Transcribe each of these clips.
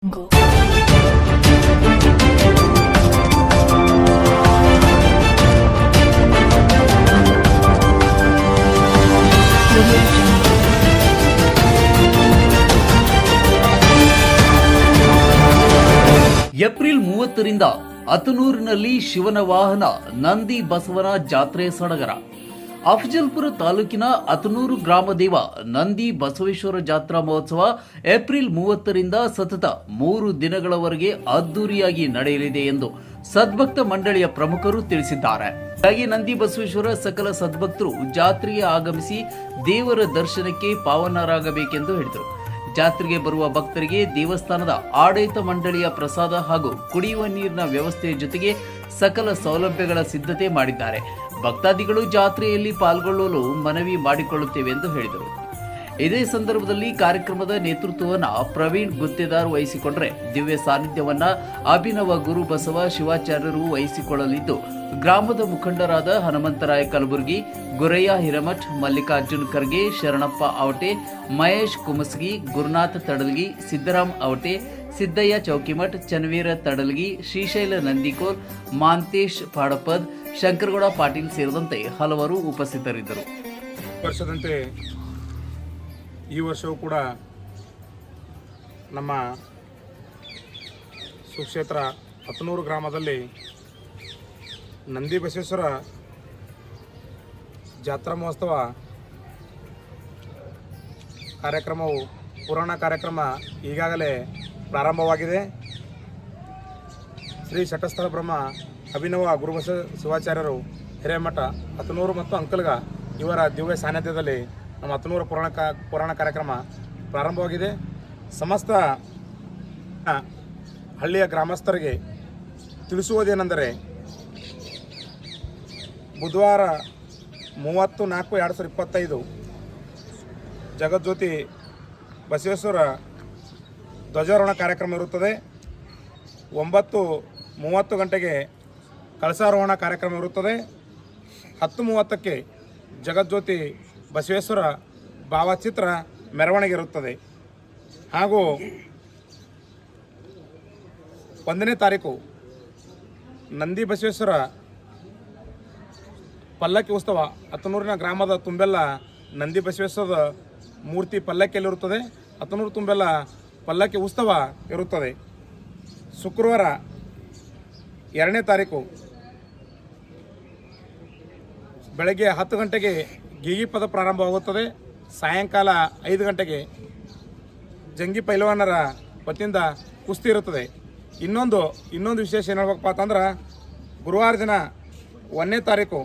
Go. April 30ರಿಂದ ಅತನೂರಿನಲ್ಲಿ ಶಿವನ ವಾಹನ ನಂದಿ ಬಸವನ ಜಾತ್ರೆ ಸಡಗರ. ಅಫಜಲ್ಪುರ ತಾಲೂಕಿನ ಅತನೂರು ಗ್ರಾಮದೇವ ನಂದಿ ಬಸವೇಶ್ವರ ಜಾತ್ರಾ ಮಹೋತ್ಸವ ಏಪ್ರಿಲ್ 30ರಿಂದ ಸತತ 3 ದಿನಗಳವರೆಗೆ ಅದ್ದೂರಿಯಾಗಿ ನಡೆಯಲಿದೆ ಎಂದು ಸದ್ಭಕ್ತ ಮಂಡಳಿಯ ಪ್ರಮುಖರು ತಿಳಿಸಿದ್ದಾರೆ. ಹಾಗೆ ನಂದಿ ಬಸವೇಶ್ವರ ಸಕಲ ಸದ್ಭಕ್ತರು ಜಾತ್ರೆಗೆ ಆಗಮಿಸಿ ದೇವರ ದರ್ಶನಕ್ಕೆ ಪಾವನರಾಗಬೇಕೆಂದು ಹೇಳಿದರು. ಜಾತ್ರೆಗೆ ಬರುವ ಭಕ್ತರಿಗೆ ದೇವಸ್ಥಾನದ ಆಡಳಿತ ಮಂಡಳಿಯ ಪ್ರಸಾದ ಹಾಗೂ ಕುಡಿಯುವ ನೀರಿನ ವ್ಯವಸ್ಥೆಯ ಜೊತೆಗೆ ಸಕಲ ಸೌಲಭ್ಯಗಳ ಸಿದ್ಧತೆ ಮಾಡಿದ್ದಾರೆ. ಭಕ್ತಾದಿಗಳು ಜಾತ್ರೆಯಲ್ಲಿ ಪಾಲ್ಗೊಳ್ಳಲು ಮನವಿ ಮಾಡಿಕೊಳ್ಳುತ್ತೇವೆ ಎಂದು ಹೇಳಿದರು. ಇದೇ ಸಂದರ್ಭದಲ್ಲಿ ಕಾರ್ಯಕ್ರಮದ ನೇತೃತ್ವವನ್ನು ಪ್ರವೀಣ್ ಗುತ್ತೇದಾರ್ ವಹಿಸಿಕೊಂಡರೆ ದಿವ್ಯ ಸಾನ್ನಿಧ್ಯವನ್ನ ಅಭಿನವ ಗುರು ಬಸವ ಶಿವಾಚಾರ್ಯರು ವಹಿಸಿಕೊಳ್ಳಲಿದ್ದು, ಗ್ರಾಮದ ಮುಖಂಡರಾದ ಹನುಮಂತರಾಯ ಕಲಬುರ್ಗಿ, ಗುರಯ್ಯ ಹಿರಮಠ್, ಮಲ್ಲಿಕಾರ್ಜುನ್ ಖರ್ಗೆ, ಶರಣಪ್ಪ ಅವಟೆ, ಮಹೇಶ್ ಕುಮಸ್ಗಿ, ಗುರುನಾಥ್ ತಡಲ್ಗಿ, ಸಿದ್ದರಾಮ್ ಅವಟೆ, ಸಿದ್ದಯ್ಯ ಚೌಕಿಮಠ್, ಚನ್ನವೀರ ತಡಲ್ಗಿ, ಶ್ರೀಶೈಲ ನಂದಿಕೋಲ್, ಮಾಂತೇಶ್ ಪಾಡಪದ್, ಶಂಕರಗೌಡ ಪಾಟೀಲ್ ಸೇರಿದಂತೆ ಹಲವರು ಉಪಸ್ಥಿತರಿದ್ದರು. ವರ್ಷದಂತೆ ಈ ವರ್ಷವೂ ಕೂಡ ನಮ್ಮ ಸುಕ್ಷೇತ್ರ ಅತನೂರು ಗ್ರಾಮದಲ್ಲಿ ನಂದಿ ಬಸವೇಶ್ವರ ಜಾತ್ರಾ ಮಹೋತ್ಸವ ಕಾರ್ಯಕ್ರಮವು ಪುರಾಣ ಕಾರ್ಯಕ್ರಮ ಈಗಾಗಲೇ ಪ್ರಾರಂಭವಾಗಿದೆ. ಶ್ರೀ ಶಟಸ್ಥಳ ಬ್ರಹ್ಮ ಅಭಿನವ ಗುರುಬಸ ಶಿವಾಚಾರ್ಯರು ಹಿರೇಮಠ ಅತನೂರು ಮತ್ತು ಅಂಕಲ್ಗ ಇವರ ದಿವ್ಯ ಸಾನ್ನಿಧ್ಯದಲ್ಲಿ ನಮ್ಮ ಅತನೂರು ಪುರಾಣ ಕಾರ್ಯಕ್ರಮ ಪ್ರಾರಂಭವಾಗಿದೆ. ಸಮಸ್ತ ಹಳ್ಳಿಯ ಗ್ರಾಮಸ್ಥರಿಗೆ ತಿಳಿಸುವುದೇನೆಂದರೆ, ಬುಧವಾರ 30/4/2025 ಜಗಜ್ಯೋತಿ ಬಸವೇಶ್ವರ ಧ್ವಜಾರೋಹಣ ಕಾರ್ಯಕ್ರಮ ಇರುತ್ತದೆ. 9:30 ಗಂಟೆಗೆ ಕಳಸಾರೋಹಣ ಕಾರ್ಯಕ್ರಮ ಇರುತ್ತದೆ. 10:30ಕ್ಕೆ ಜಗಜ್ಯೋತಿ ಬಸವೇಶ್ವರ ಭಾವಚಿತ್ರ ಮೆರವಣಿಗೆ ಇರುತ್ತದೆ. ಹಾಗೂ 1ನೇ ತಾರೀಕು ನಂದಿ ಬಸವೇಶ್ವರ ಪಲ್ಲಕ್ಕಿ ಉತ್ಸವ ಅತನೂರಿನ ಗ್ರಾಮದ ತುಂಬೆಲ್ಲ ನಂದಿ ಬಸವೇಶ್ವರದ ಮೂರ್ತಿ ಪಲ್ಲಕ್ಕಿಯಲ್ಲಿರುತ್ತದೆ. ಅತನೂರು ತುಂಬೆಲ್ಲ ಪಲ್ಲಕ್ಕಿ ಉತ್ಸವ ಇರುತ್ತದೆ. ಶುಕ್ರವಾರ 2ನೇ ತಾರೀಕು ಬೆಳಗ್ಗೆ 10 ಗಂಟೆಗೆ ಗೀಗಿ ಪದ ಪ್ರಾರಂಭವಾಗುತ್ತದೆ. ಸಾಯಂಕಾಲ 5 ಗಂಟೆಗೆ ಜಂಗಿ ಪೈಲವಾನರ ವತಿಯಿಂದ ಕುಸ್ತಿ ಇರುತ್ತದೆ. ಇನ್ನೊಂದು ವಿಶೇಷ ಏನು ಹೇಳ್ಬೇಕಪ್ಪ ಅಂತಂದ್ರೆ, ಗುರುವಾರ ದಿನ 1ನೇ ತಾರೀಕು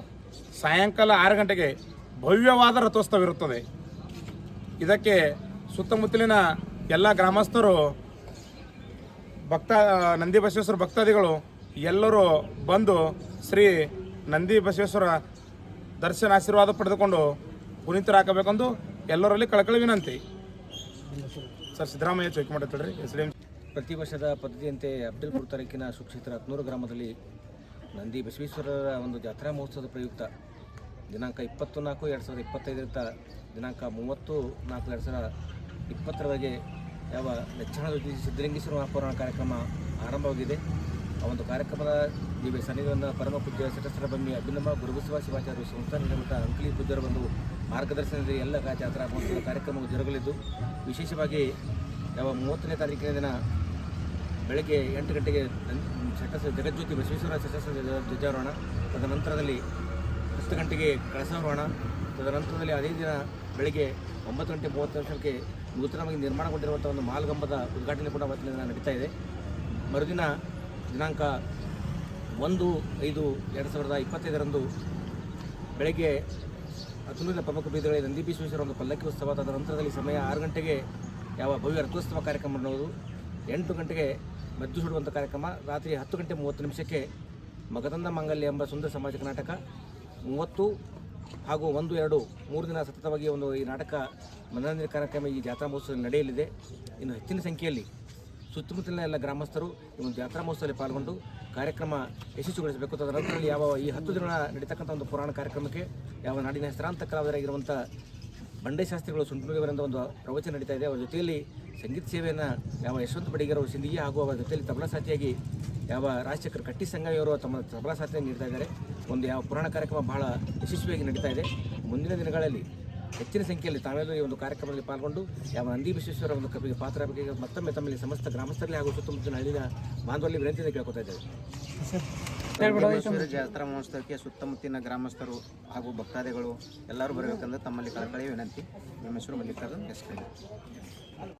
ಸಾಯಂಕಾಲ 6 ಗಂಟೆಗೆ ಭವ್ಯವಾದ ರಥೋತ್ಸವ ಇರುತ್ತದೆ. ಇದಕ್ಕೆ ಸುತ್ತಮುತ್ತಲಿನ ಎಲ್ಲ ಗ್ರಾಮಸ್ಥರು ನಂದಿ ಬಸವೇಶ್ವರ ಭಕ್ತಾದಿಗಳು ಎಲ್ಲರೂ ಬಂದು ಶ್ರೀ ನಂದಿ ಬಸವೇಶ್ವರ ದರ್ಶನ ಆಶೀರ್ವಾದ ಪಡೆದುಕೊಂಡು ಪುನೀತರಾಗಬೇಕೆಂದು ಎಲ್ಲರಲ್ಲಿ ಕಳಕಳಿ ವಿನಂತಿ. ಸರ್, ಸಿದ್ದರಾಮಯ್ಯ ಚೌಕಿಮಠ ಹೇಳ್ರಿ. ಪ್ರತಿ ವರ್ಷದ ಪದ್ಧತಿಯಂತೆ ಅಫಜಲ್ಪುರ ತಾಲೂಕಿನ ಸುಕ್ಷೇತ್ರ ಅತನೂರು ಗ್ರಾಮದಲ್ಲಿ ನಂದಿ ಬಸವೇಶ್ವರರ ಒಂದು ಜಾತ್ರಾ ಮಹೋತ್ಸವದ ಪ್ರಯುಕ್ತ ದಿನಾಂಕ 20/4/2025 ದಿನಾಂಕ 30/4/2020 ಯಾವ ನೆಚ್ಚಿನ ಸಿದ್ಧಲಿಂಗೇಶ್ವರ ಮಹಾಪುರಾಣ ಕಾರ್ಯಕ್ರಮ ಆರಂಭವಾಗಿದೆ. ಆ ಒಂದು ಕಾರ್ಯಕ್ರಮದ ದಿವ್ಯ ಸನ್ನಿಧಿಯನ್ನು ಪರಮ ಪೂಜ್ಯ ಶಟಸ್ಥಳ ಬ್ರಹ್ಮಿ ಅಭಿನವ ಗುರುಬಸವ ಶಿವಾಚಾರ್ಯರು ಸಂಸ್ಥಾನ ನಿರ್ಮಿತ ಅಂಕಲಿ ಪೂಜ್ಯರ ಒಂದು ಮಾರ್ಗದರ್ಶನದಲ್ಲಿ ಎಲ್ಲ ಜಾತ್ರಾ ಮಹೋತ್ಸವದ ಕಾರ್ಯಕ್ರಮವು ಜರುಗಲಿದ್ದು, ವಿಶೇಷವಾಗಿ ಯಾವ 30ನೇ ತಾರೀಕಿನ ದಿನ ಬೆಳಗ್ಗೆ 8 ಗಂಟೆಗೆ ಜಗಜ್ಯೋತಿ ಬಸವೇಶ್ವರ ಶಟಸ್ಥಳ ಧ್ವಜಾರೋಹಣ, ತದನಂತರದಲ್ಲಿ 10 ಗಂಟೆಗೆ ಕಳಸಾರೋಹಣ, ತದನಂತರದಲ್ಲಿ ಅದೇ ದಿನ ಬೆಳಗ್ಗೆ 9:30 ನೂತನವಾಗಿ ನಿರ್ಮಾಣಗೊಂಡಿರುವಂಥ ಒಂದು ಮಾಲ್ಗಂಬದ ಉದ್ಘಾಟನೆ ಕೂಡ ಅವತ್ತಿನ ನಡೀತಾ ಇದೆ. ಮರುದಿನ ದಿನಾಂಕ 1/5/2025 ಬೆಳಗ್ಗೆ ಅತನೂರಿನ ಪ್ರಮುಖ ಬೀದಿಗಳಲ್ಲಿ ನಂದಿ ಬಸವೇಶ್ವರ ಒಂದು ಪಲ್ಲಕ್ಕಿ ಉತ್ಸವ, ತದನಂತರದಲ್ಲಿ ಸಮಯ 6 ಗಂಟೆಗೆ ಯಾವ ಭವ್ಯ ರಥೋತ್ಸವ ಕಾರ್ಯಕ್ರಮ ನಡೆಯುವುದು, 8 ಗಂಟೆಗೆ ಮದ್ದು ಸುಡುವಂಥ ಕಾರ್ಯಕ್ರಮ, ರಾತ್ರಿ 10:30 ಮಗದಂದ ಮಾಂಗಲ್ಯ ಎಂಬ ಸುಂದರ ಸಾಮಾಜಿಕ ನಾಟಕ, 30 ಹಾಗೂ 1, 2, 3 ದಿನ ಸತತವಾಗಿ ಈ ನಾಟಕ ಮನೋರಂಜನೆ ಕಾರ್ಯಕ್ರಮ ಈ ಜಾತ್ರಾ ಮಹೋತ್ಸವದಲ್ಲಿ ನಡೆಯಲಿದೆ. ಇನ್ನು ಹೆಚ್ಚಿನ ಸಂಖ್ಯೆಯಲ್ಲಿ ಸುತ್ತಮುತ್ತಲಿನ ಎಲ್ಲ ಗ್ರಾಮಸ್ಥರು ಈ ಒಂದು ಜಾತ್ರಾ ಮಹೋತ್ಸವದಲ್ಲಿ ಪಾಲ್ಗೊಂಡು ಕಾರ್ಯಕ್ರಮ ಯಶಸ್ವಿಗೊಳಿಸಬೇಕು. ತದನಂತರದಲ್ಲಿ ಯಾವ ಈ 10 ದಿನ ನಡೀತಕ್ಕಂಥ ಒಂದು ಪುರಾಣ ಕಾರ್ಯಕ್ರಮಕ್ಕೆ ಯಾವ ನಾಡಿನ ಹೆಸರಾಂತ ಕಲಾವಿದರಾಗಿರುವಂಥ ಬಂಡೆ ಶಾಸ್ತ್ರಿಗಳು ಸುಂಟನೂರಿವರಿಂದ ಒಂದು ಪ್ರವಚನ ನಡೀತಾ ಇದೆ. ಅವರ ಜೊತೆಯಲ್ಲಿ ಸಂಗೀತ ಸೇವೆಯನ್ನು ಯಾವ ಯಶವಂತ ಬಡಿಗರು ಸಿಂಧಿಗೆ ಹಾಗೂ ಅವರ ಜೊತೆಯಲ್ಲಿ ತಬಲಾ ಸಾಥಿಯಾಗಿ ಯಾವ ರಾಜಶೇಖರ್ ಕಟ್ಟಿ ಸಂಘವಿಯವರು ತಮ್ಮ ತಬಲಾ ಸಾಥಿಯನ್ನು ನೀಡ್ತಾ ಇದ್ದಾರೆ. ಒಂದು ಯಾವ ಪುರಾಣ ಕಾರ್ಯಕ್ರಮ ಬಹಳ ಯಶಸ್ವಿಯಾಗಿ ನಡೀತಾ ಇದೆ. ಮುಂದಿನ ದಿನಗಳಲ್ಲಿ ಹೆಚ್ಚಿನ ಸಂಖ್ಯೆಯಲ್ಲಿ ತಾವೆಲ್ಲರೂ ಈ ಒಂದು ಕಾರ್ಯಕ್ರಮದಲ್ಲಿ ಪಾಲ್ಗೊಂಡು ಯಾವ ನಂದಿ ಬಸವೇಶ್ವರ ಒಂದು ಕವಿಗೆ ಪಾತ್ರ ಬಗ್ಗೆ ಮತ್ತೊಮ್ಮೆ ತಮ್ಮಲ್ಲಿ ಸಮಸ್ತ ಗ್ರಾಮಸ್ಥರಲ್ಲಿ ಹಾಗೂ ಸುತ್ತಮುತ್ತಲಿನ ಹಳ್ಳಿನ ಬಾಂಧವರಲ್ಲಿ ವಿನಂತಿಯಿಂದ ಕೇಳ್ಕೊತಾ ಇದ್ದೇವೆ. ಬಸವೇಶ್ವರ ಜಾತ್ರಾ ಮಹೋತ್ಸವಕ್ಕೆ ಸುತ್ತಮುತ್ತಿನ ಗ್ರಾಮಸ್ಥರು ಹಾಗೂ ಭಕ್ತಾದಿಗಳು ಎಲ್ಲರೂ ಬರಬೇಕೆಂದು ತಮ್ಮಲ್ಲಿ ಕಳಕಳಿ ವಿನಂತಿ. ನಿಮ್ಮ ಹೆಸರು ಮಲ್ಲಿಕಾರ್ಜುನ್ ಎಸ್.